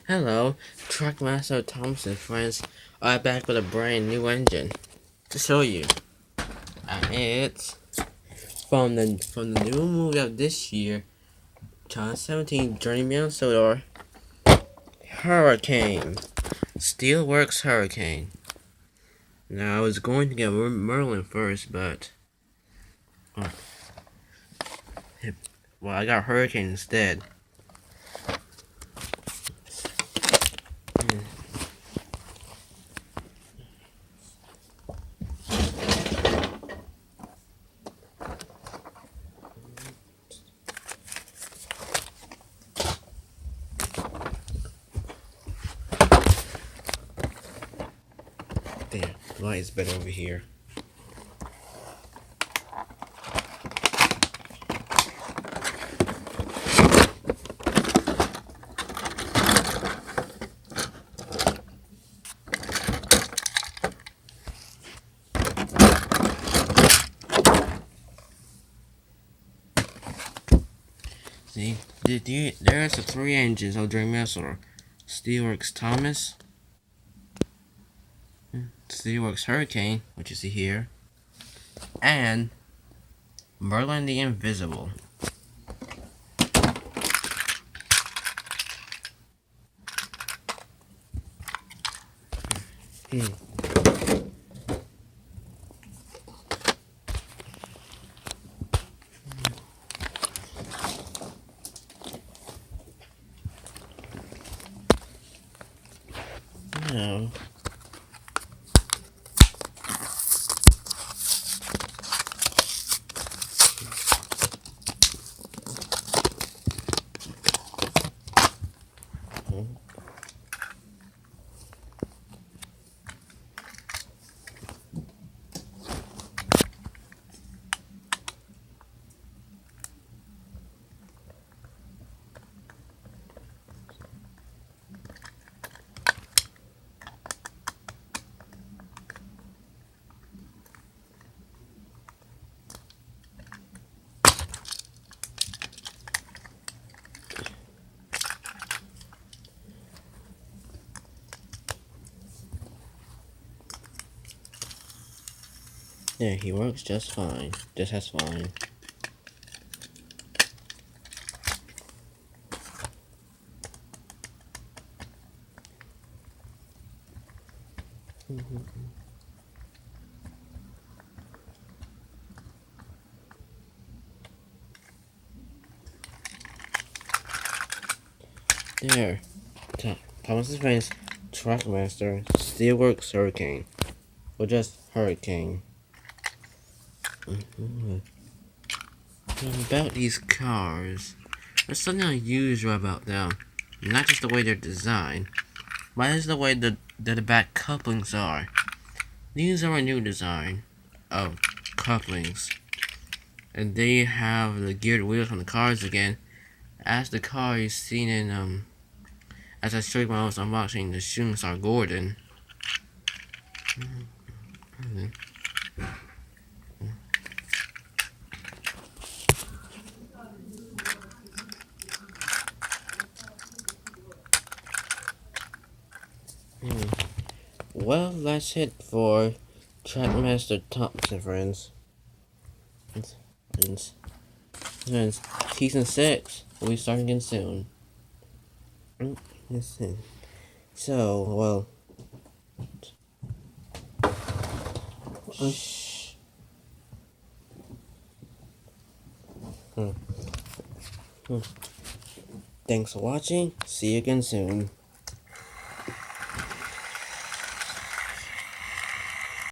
Hello, Trackmaster Thompson friends. I'm back with a brand new engine to show you. And it's from the new movie of this year, 2017 Journeyman Sodor Hurricane. Steelworks Hurricane. Now I was going to get Merlin first, but I got Hurricane instead. There, the light is better over here. See, there's the three engines of Trackmaster: Steelworks Thomas, Steelworks Hurricane, which you see here, and Merlin the Invisible. No. Yeah, he works just fine. Just as fine. There. Thomas's friends, Trackmaster, Steelworks Hurricane. Or just Hurricane. About these cars, there's something unusual about them. Not just the way they're designed, but it's the way the back couplings are. These are a new design of couplings. And they have the geared wheels on the cars again. As the car is seen in, as I showed you when I was unboxing the Shooting Star Gordon. Well, that's it for Trackmaster Thompson, friends. Friends, season 6 will be starting again soon. So, well. Shh. Thanks for watching. See you again soon.